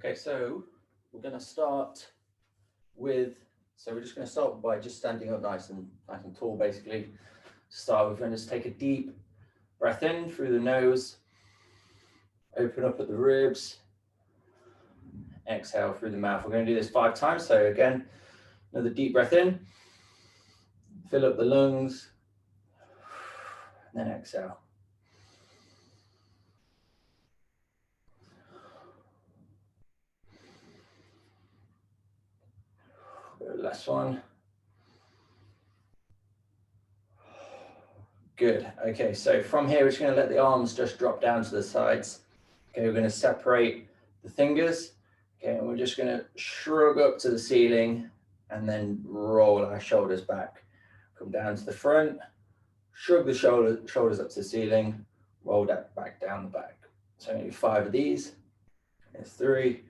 Okay, so we're going to start with, we're just going to start by just standing up nice and tall, basically. To start with, and just take a deep breath in through the nose, open up at the ribs, exhale through the mouth. We're going to do this 5 times. So again, another deep breath in, fill up the lungs, and then exhale. Last one. Good. Okay, so from here, we're just going to let the arms just drop down to the sides. Okay, we're going to separate the fingers. Okay, and we're just going to shrug up to the ceiling and then roll our shoulders back. Come down to the front, shrug the shoulders up to the ceiling, roll that back down the back. So maybe 5 of these. There's 3.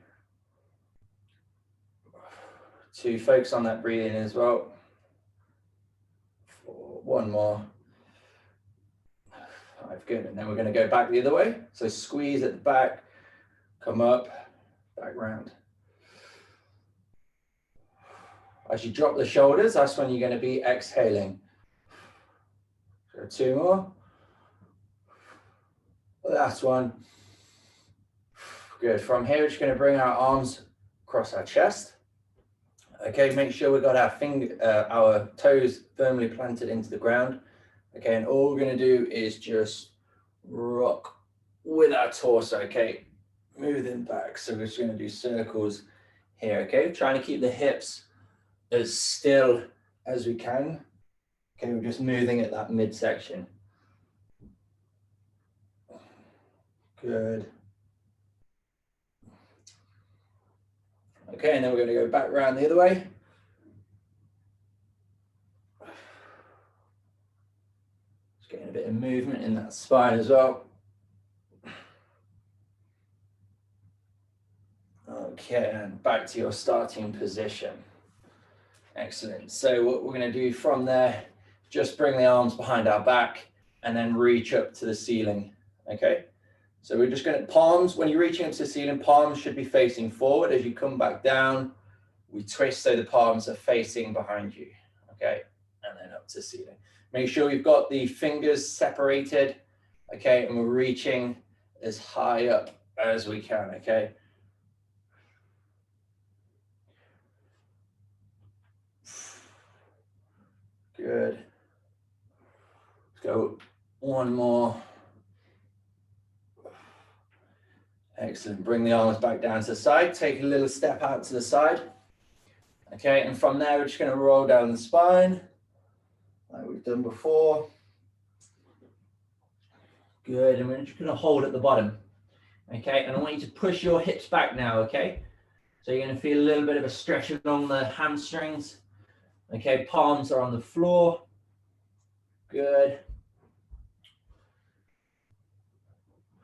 2, focus on that breathing as well. 4, 1 more. 5, good. And then we're going to go back the other way. So squeeze at the back, come up, back round. As you drop the shoulders, that's when you're going to be exhaling. So 2 more. Last one. Good. From here, we're just going to bring our arms across our chest. Okay, make sure we've got our toes firmly planted into the ground. Okay, and all we're going to do is just rock with our torso. Okay, moving back. So we're just going to do circles here. Okay, trying to keep the hips as still as we can. Okay, we're just moving at that midsection. Good. Okay, and then we're going to go back around the other way. Just getting a bit of movement in that spine as well. Okay, and back to your starting position. Excellent. So what we're going to do from there, just bring the arms behind our back and then reach up to the ceiling. Okay. So we're just going to palms, when you're reaching up to the ceiling, palms should be facing forward. As you come back down, we twist so the palms are facing behind you. Okay. And then up to the ceiling. Make sure you've got the fingers separated. Okay. And we're reaching as high up as we can. Okay. Good. Let's go 1 more. Excellent. Bring the arms back down to the side. Take a little step out to the side. Okay, and from there, we're just going to roll down the spine like we've done before. Good, and we're just going to hold at the bottom. Okay, and I want you to push your hips back now, okay? So you're going to feel a little bit of a stretch along the hamstrings. Okay, palms are on the floor. Good.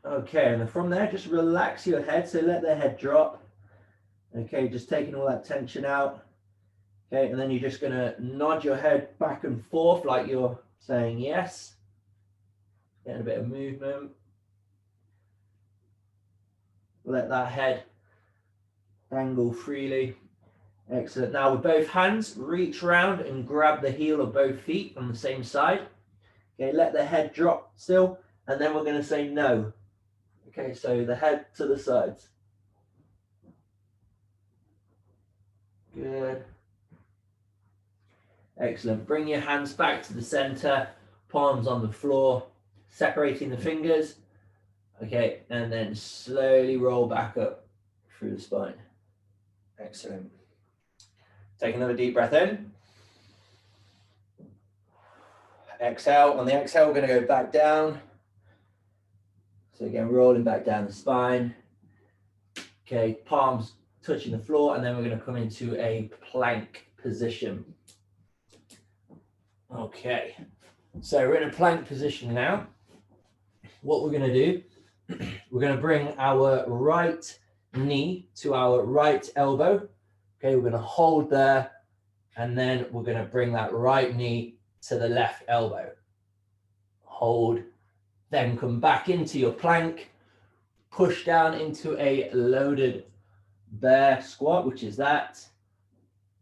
Okay, and then from there, just relax your head. So let the head drop. Okay, just taking all that tension out. Okay, and then you're just going to nod your head back and forth like you're saying yes. Getting a bit of movement. Let that head dangle freely. Excellent. Now with both hands, reach round and grab the heel of both feet on the same side. Okay, let the head drop still, and then we're going to say no. Okay, so the head to the sides. Good. Excellent. Bring your hands back to the center, palms on the floor, separating the fingers. Okay, and then slowly roll back up through the spine. Excellent. Take another deep breath in. Exhale. On the exhale, we're going to go back down. So again, rolling back down the spine. Okay, palms touching the floor, and then we're going to come into a plank position. Okay, so we're in a plank position now. What we're going to do, we're going to bring our right knee to our right elbow. Okay, we're going to hold there, and then we're going to bring that right knee to the left elbow. Hold, then come back into your plank, push down into a loaded bear squat, which is that,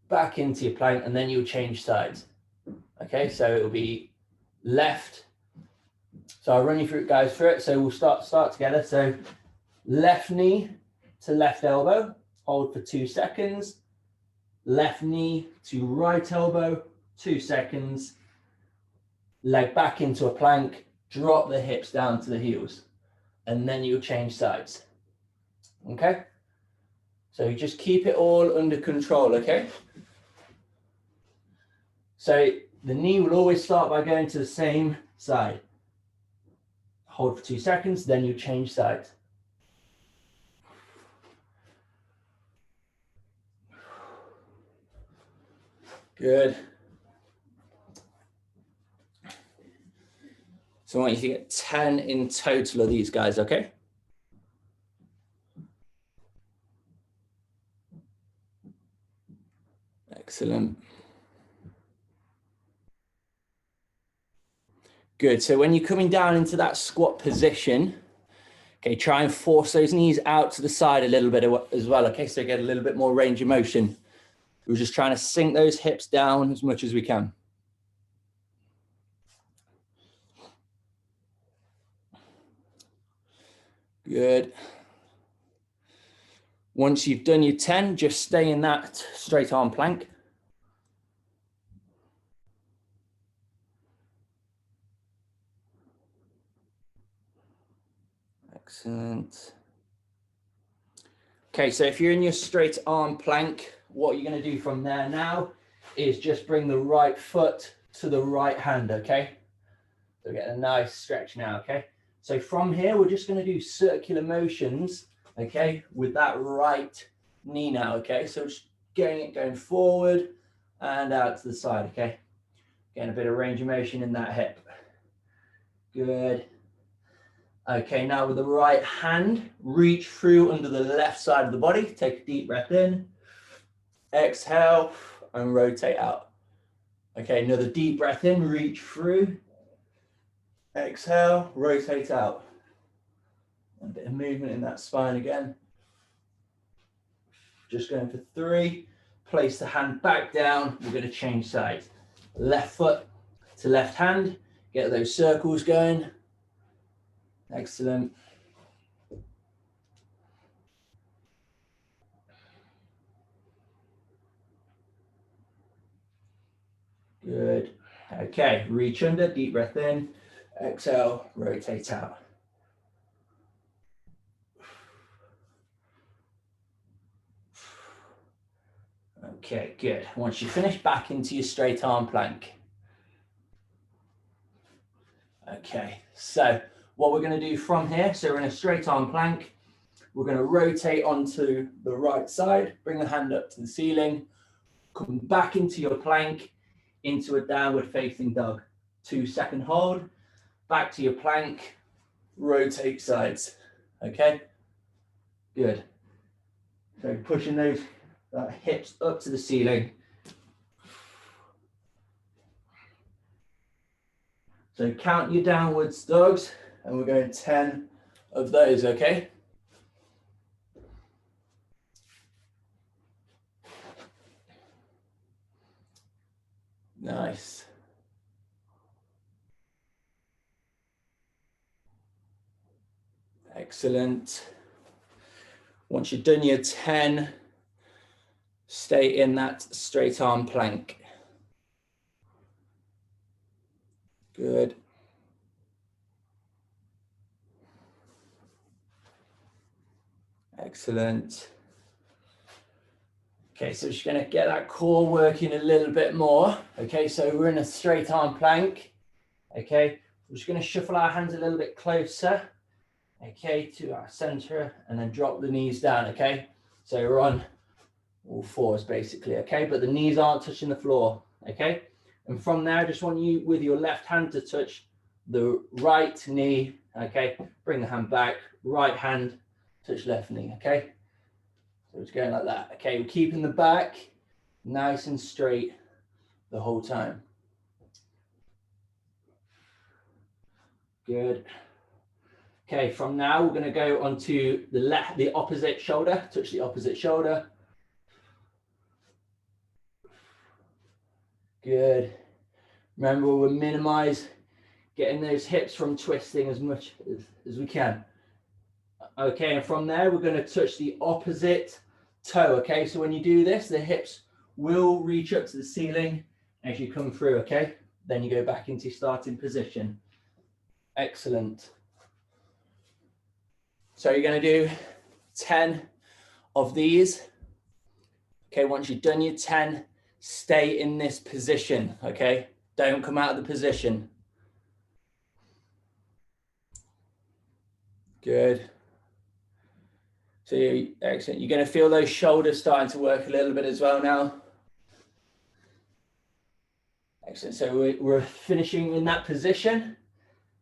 back into your plank, and then you'll change sides. Okay, so it'll be left. So I'll run you through it, guys, through it. So we'll start together. So left knee to left elbow, hold for 2 seconds. Left knee to right elbow, 2 seconds. Leg back into a plank, drop the hips down to the heels, and then you'll change sides. Okay? So just keep it all under control, okay? So the knee will always start by going to the same side. Hold for 2 seconds, then you change sides. Good. So I want you to get 10 in total of these guys, okay? Excellent. Good. So when you're coming down into that squat position, okay, try and force those knees out to the side a little bit as well, okay? So get a little bit more range of motion. We're just trying to sink those hips down as much as we can. Good. Once you've done your 10, just stay in that straight arm plank. Excellent. Okay, so if you're in your straight arm plank, what you're going to do from there now is just bring the right foot to the right hand, okay? So get a nice stretch now, okay? So from here, we're just going to do circular motions, okay, with that right knee now, okay? So just going forward and out to the side, okay? Getting a bit of range of motion in that hip. Good. Okay, now with the right hand, reach through under the left side of the body. Take a deep breath in. Exhale and rotate out. Okay, another deep breath in, reach through. Exhale, rotate out. A bit of movement in that spine again. Just going for 3. Place the hand back down. We're going to change sides. Left foot to left hand. Get those circles going. Excellent. Good. Okay, reach under, deep breath in. Exhale, rotate out. Okay, good. Once you finish, back into your straight arm plank. Okay, so what we're going to do from here, so we're in a straight arm plank. We're going to rotate onto the right side, bring the hand up to the ceiling, come back into your plank, into a downward facing dog. 2-second hold, back to your plank, rotate sides. Okay, good. So pushing those hips up to the ceiling. So count your downwards dogs, and we're going 10 of those, okay? Nice. Excellent. Once you've done your 10, stay in that straight arm plank. Good. Excellent. Okay, so just going to get that core working a little bit more. Okay, so we're in a straight arm plank. Okay, we're just going to shuffle our hands a little bit closer. Okay, to our center, and then drop the knees down. Okay, so we're on all fours basically. Okay, but the knees aren't touching the floor. Okay, and from there, I just want you with your left hand to touch the right knee. Okay, bring the hand back, right hand, touch left knee. Okay, so it's going like that. Okay, we're keeping the back nice and straight the whole time. Good. Okay, from now we're going to go onto the opposite shoulder, touch the opposite shoulder. Good. Remember, we'll minimize getting those hips from twisting as much as we can. Okay, and from there we're going to touch the opposite toe. Okay, so when you do this, the hips will reach up to the ceiling as you come through. Okay, then you go back into starting position. Excellent. So you're going to do 10 of these. Okay, once you've done your 10, stay in this position. Okay, don't come out of the position. Good. So excellent. You're going to feel those shoulders starting to work a little bit as well now. Excellent. So we're finishing in that position.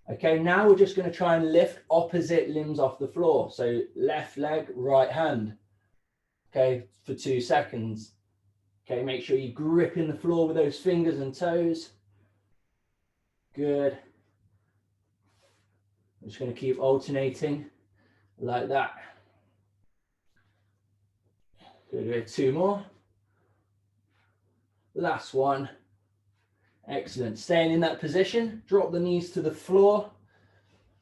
Okay, now we're just going to try and lift opposite limbs off the floor. So left leg, right hand. Okay, for 2 seconds. Okay, make sure you grip in the floor with those fingers and toes. Good. I'm just going to keep alternating like that. Good. 2 more. Last one. Excellent. Staying in that position, drop the knees to the floor.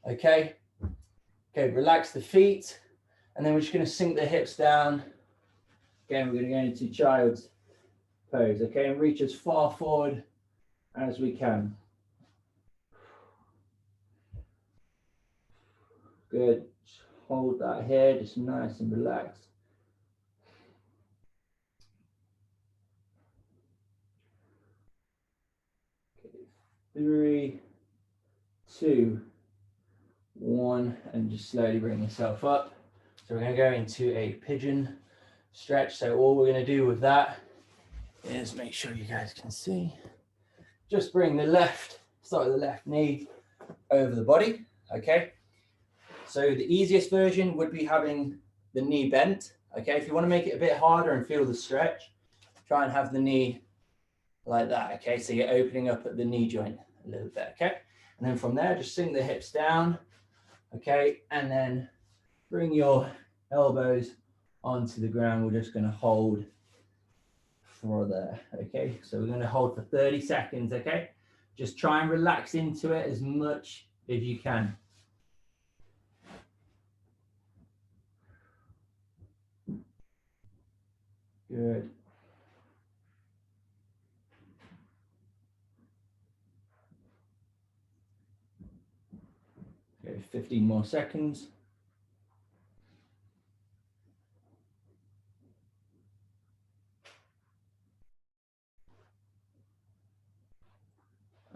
Okay. Okay, relax the feet. And then we're just going to sink the hips down. Again, we're going to go into child's pose. Okay, and reach as far forward as we can. Good. Just hold that here, just nice and relaxed. Okay. 3, 2, 1, and just slowly bring yourself up. So we're going to go into a pigeon stretch. So all we're going to do with that is make sure you guys can see. Just bring the left, start with the left knee over the body. Okay. So the easiest version would be having the knee bent. Okay. If you want to make it a bit harder and feel the stretch, try and have the knee like that. Okay. So you're opening up at the knee joint a little bit. Okay. And then from there, just sink the hips down. Okay. And then bring your elbows onto the ground. We're just going to hold for there. Okay. So we're going to hold for 30 seconds. Okay. Just try and relax into it as much as you can. Good. Okay, 15 more seconds.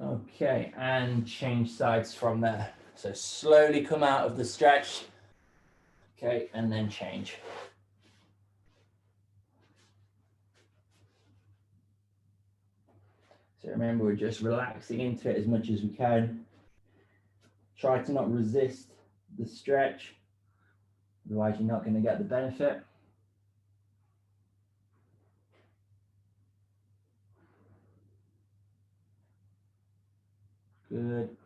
Okay, and change sides from there. So slowly come out of the stretch. Okay, and then change. So remember, we're just relaxing into it as much as we can. Try to not resist the stretch, otherwise you're not going to get the benefit. Good.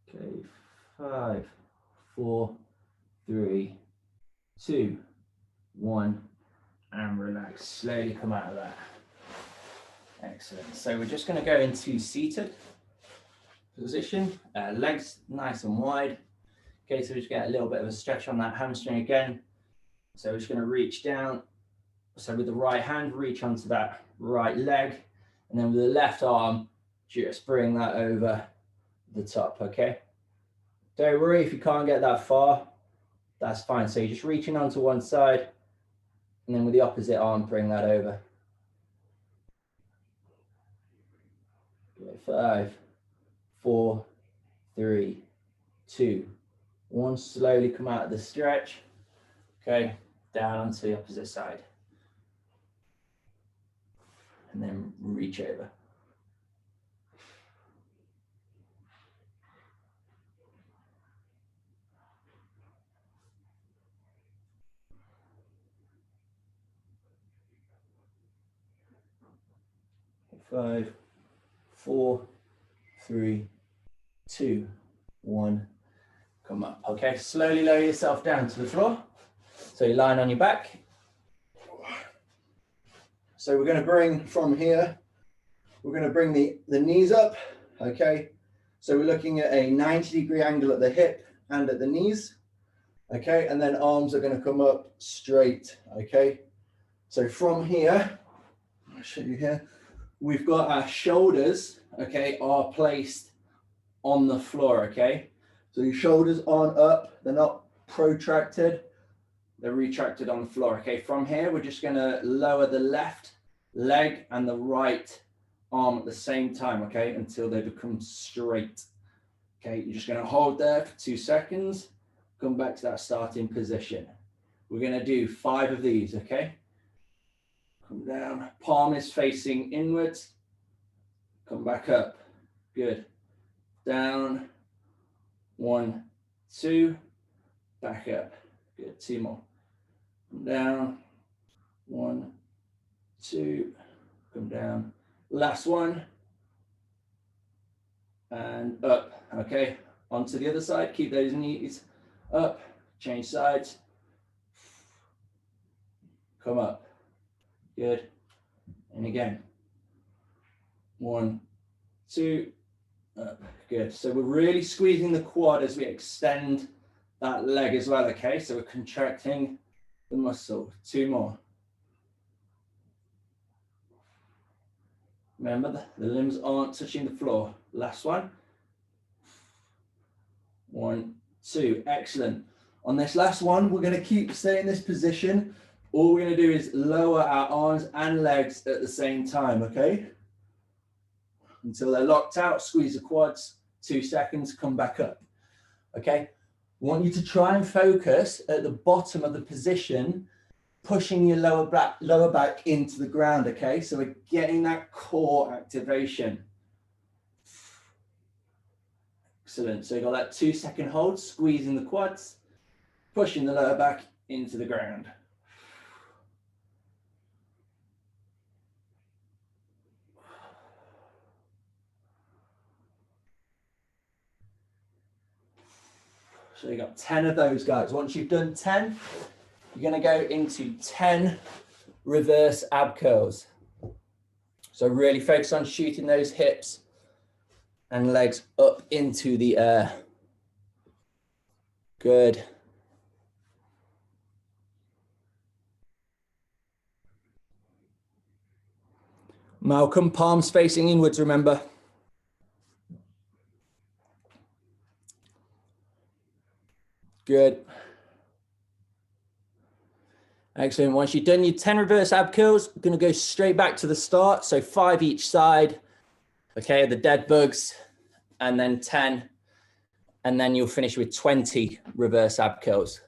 Okay, 5, 4, 3, 2, 1, and relax. Slowly come out of that. Excellent. So we're just going to go into seated position, legs nice and wide. Okay, so we just get a little bit of a stretch on that hamstring again. So we're just going to reach down. So with the right hand, reach onto that right leg, and then with the left arm, just bring that over the top. Okay. Don't worry if you can't get that far. That's fine. So you're just reaching onto one side, and then with the opposite arm, bring that over. Okay, 5, 4, 3, 2, 1. Slowly come out of the stretch. Okay, down onto the opposite side. And then reach over. 5, 4, 3, 2, 1. Come up. Okay, slowly lower yourself down to the floor. So you're lying on your back. So we're going to bring from here, we're going to bring the knees up. Okay, so we're looking at a 90-degree angle at the hip and at the knees. Okay, and then arms are going to come up straight. Okay, so from here, I'll show you here, we've got our shoulders, okay, are placed on the floor. Okay, so your shoulders aren't up, they're not protracted, they're retracted on the floor. Okay, from here, we're just going to lower the left leg and the right arm at the same time, okay, until they become straight. Okay, you're just going to hold there for 2 seconds, come back to that starting position. We're going to do 5 of these, okay? Come down, palm is facing inwards, come back up, good. Down, 1, 2, back up, good, 2 more. Come down, 1, 2, come down. Last one, and up, okay? Onto the other side, keep those knees up, change sides, come up, good, and again, 1, 2, up, good. So we're really squeezing the quad as we extend that leg as well, okay? So we're contracting the muscle. 2 more. Remember, the limbs aren't touching the floor. Last one. 1, 2, excellent. On this last one, we're going to keep staying in this position. All we're going to do is lower our arms and legs at the same time, okay? Until they're locked out, squeeze the quads, 2 seconds, come back up, okay? I want you to try and focus at the bottom of the position, pushing your lower back into the ground, okay? So we're getting that core activation. Excellent. So you got that 2-second hold, squeezing the quads, pushing the lower back into the ground. So you got 10 of those, guys. Once you've done 10, you're going to go into 10 reverse ab curls. So really focus on shooting those hips and legs up into the air. Good. Malcolm, palms facing inwards, remember. Good. Excellent. Once you've done your 10 reverse ab curls, we're going to go straight back to the start. So 5 each side. Okay, the dead bugs, and then 10. And then you'll finish with 20 reverse ab curls.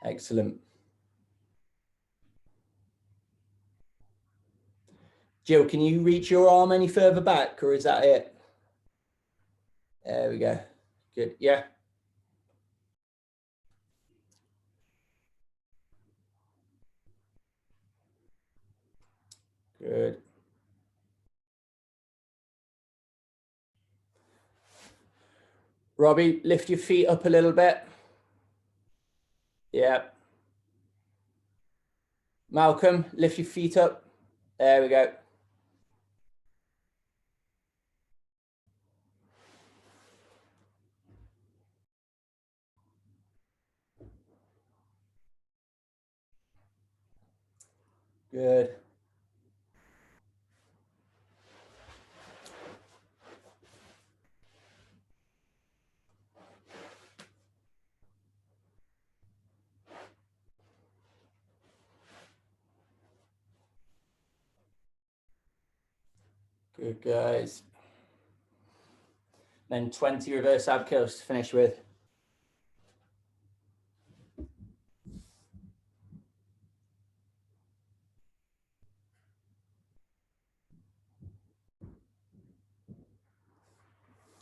Excellent. Jill, can you reach your arm any further back, or is that it? There we go. Good. Yeah. Good. Robbie, lift your feet up a little bit. Yeah. Malcolm, lift your feet up. There we go. Good. Good, guys. Then 20 reverse ab curls to finish with.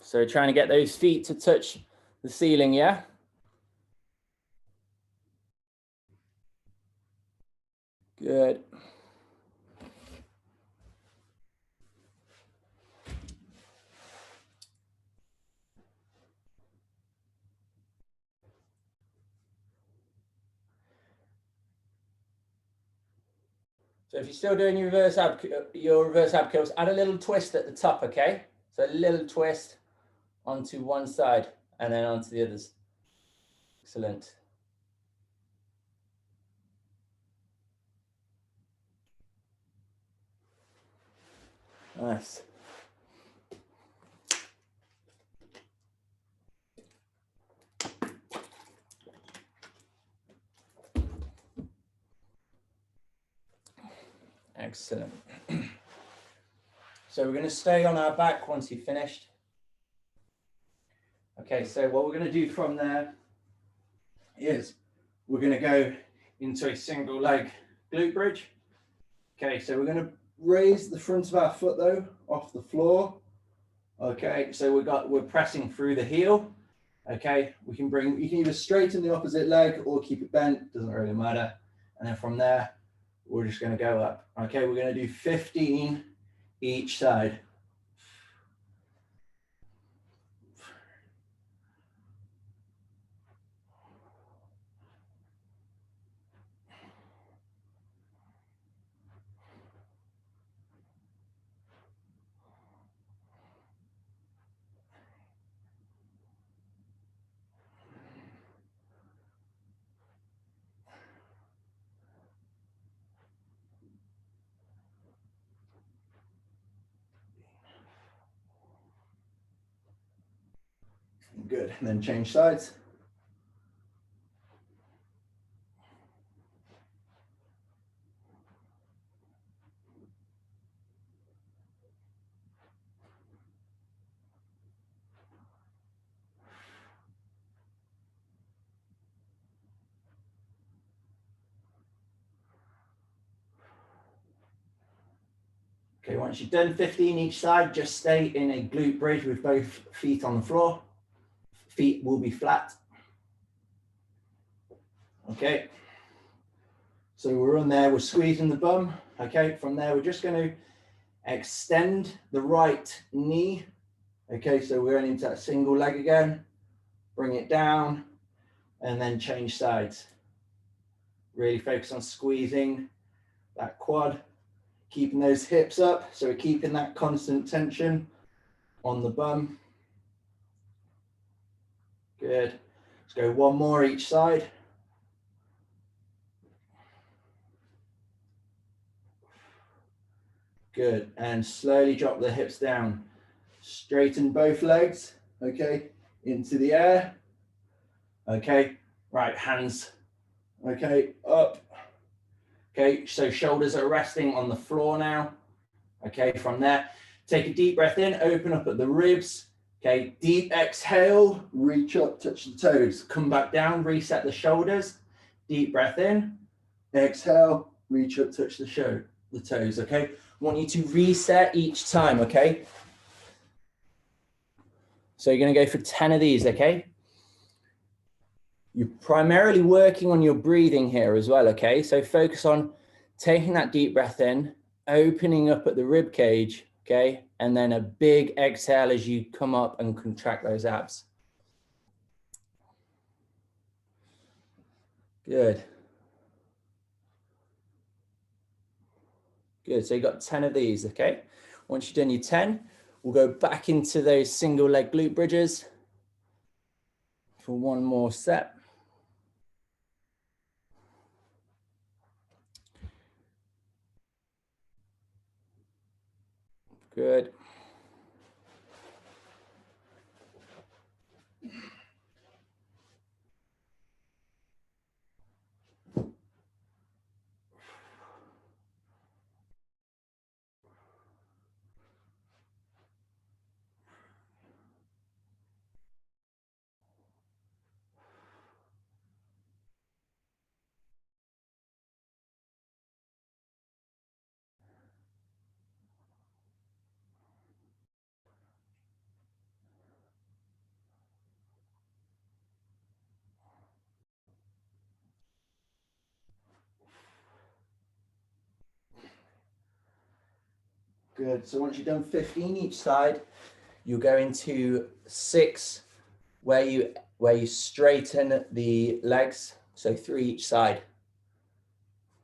So trying to get those feet to touch the ceiling, yeah? Good. So if you're still doing your reverse ab curls, add a little twist at the top, okay? So a little twist onto one side and then onto the others. Excellent. Nice. Excellent. So we're going to stay on our back once you've finished. Okay, so what we're going to do from there is we're going to go into a single leg glute bridge. Okay, so we're going to raise the front of our foot though off the floor. Okay, so we're pressing through the heel. Okay, you can either straighten the opposite leg or keep it bent, doesn't really matter. And then from there, we're just going to go up. Okay, we're going to do 15 each side. Good, and then change sides. Okay, once you've done 15 each side, just stay in a glute bridge with both feet on the floor. Feet will be flat. Okay, so we're on there, we're squeezing the bum. Okay, from there, we're just going to extend the right knee. Okay, so we're going into that single leg again. Bring it down and then change sides. Really focus on squeezing that quad, keeping those hips up. So we're keeping that constant tension on the bum. Good. Let's go one more each side. Good. And slowly drop the hips down. Straighten both legs. Okay. Into the air. Okay. Right. Hands. Okay. Up. Okay. So shoulders are resting on the floor now. Okay. From there, take a deep breath in. Open up at the ribs. Okay. Deep exhale. Reach up. Touch the toes. Come back down. Reset the shoulders. Deep breath in. Exhale. Reach up. Touch the toes. Okay. I want you to reset each time, okay? So you're going to go for 10 of these, okay? You're primarily working on your breathing here as well, okay? So focus on taking that deep breath in, opening up at the rib cage, okay? And then a big exhale as you come up and contract those abs. Good. Good, so you got 10 of these, okay? Once you've done your 10, we'll go back into those single leg glute bridges for one more set. Good. Good. So once you've done 15 each side, you go into 6 where you straighten the legs. So 3 each side.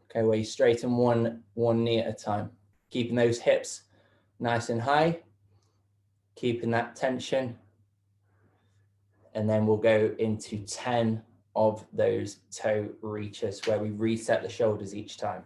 Okay, where you straighten one knee at a time, keeping those hips nice and high, keeping that tension. And then we'll go into 10 of those toe reaches where we reset the shoulders each time.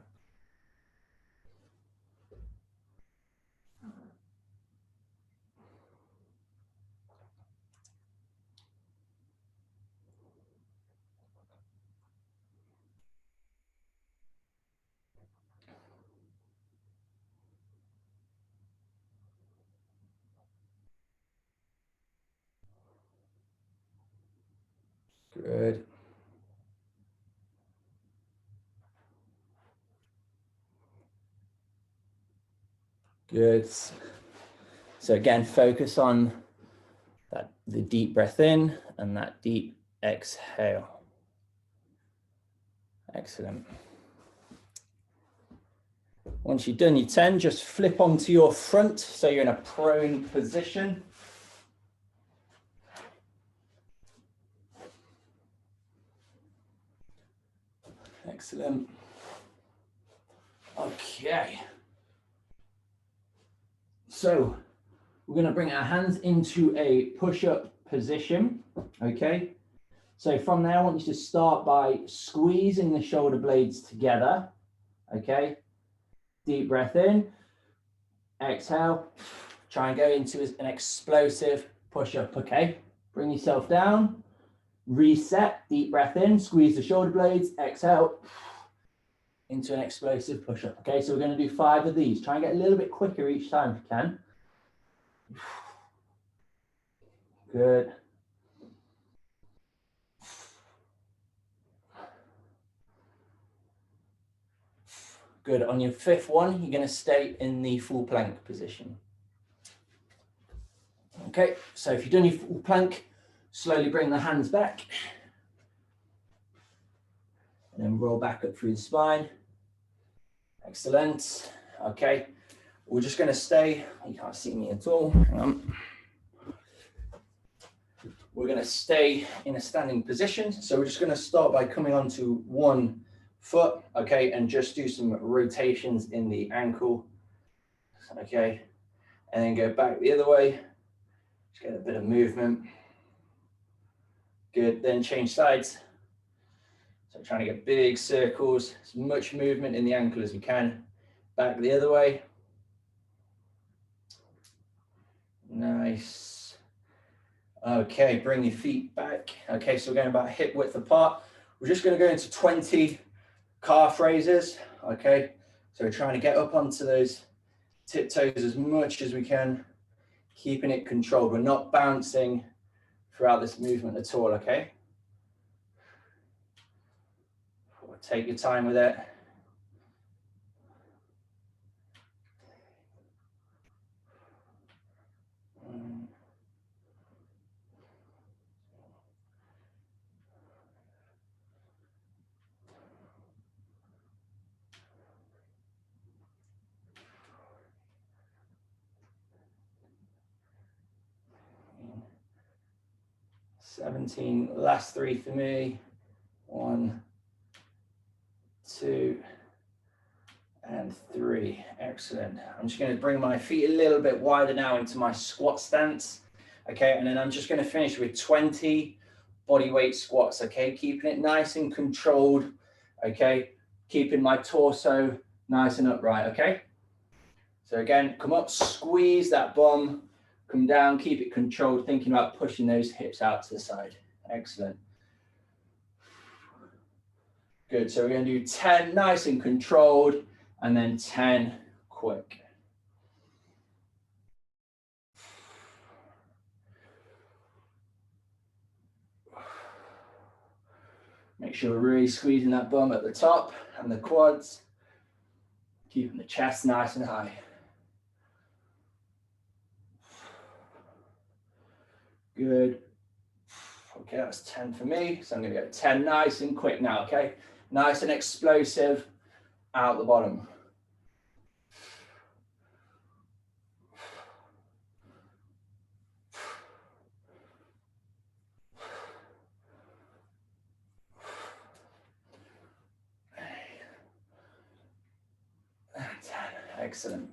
Good. Good. So again, focus on the deep breath in and that deep exhale. Excellent. Once you've done your 10, just flip onto your front so you're in a prone position. Excellent. Okay. So we're going to bring our hands into a push-up position. Okay. So from there, I want you to start by squeezing the shoulder blades together. Okay. Deep breath in. Exhale. Try and go into an explosive push-up. Okay. Bring yourself down. Reset. Deep breath in. Squeeze the shoulder blades. Exhale. Into an explosive push-up. Okay. So we're going to do 5 of these. Try and get a little bit quicker each time if you can. Good. Good. On your 5th one, you're going to stay in the full plank position. Okay, so if you've done your full plank, slowly bring the hands back. And then roll back up through the spine. Excellent. Okay, we're just going to stay. You can't see me at all. Hang on. We're going to stay in a standing position. So we're just going to start by coming onto one foot, okay, and just do some rotations in the ankle, okay, and then go back the other way. Just get a bit of movement. Good. Then change sides. So trying to get big circles, as much movement in the ankle as we can. Back the other way. Nice. Okay, bring your feet back. Okay, so we're going about hip width apart. We're just going to go into 20 calf raises. Okay, so we're trying to get up onto those tiptoes as much as we can, keeping it controlled. We're not bouncing throughout this movement at all, okay? Take your time with it. Seventeen, last 3 for me. 1, 2, and 3. Excellent. I'm just going to bring my feet a little bit wider now into my squat stance. Okay, and then I'm just going to finish with 20 body weight squats. Okay, keeping it nice and controlled. Okay, keeping my torso nice and upright. Okay, so again, come up, squeeze that bum, come down, keep it controlled, thinking about pushing those hips out to the side. Excellent. Good, so we're going to do 10 nice and controlled, and then 10 quick. Make sure we're really squeezing that bum at the top and the quads, keeping the chest nice and high. Good. Okay, that's 10 for me. So I'm going to go 10 nice and quick now, okay? Nice and explosive out the bottom. Excellent.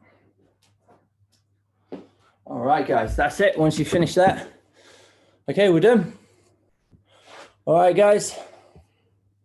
All right, guys, that's it. Once you finish that, okay, we're done. All right, guys.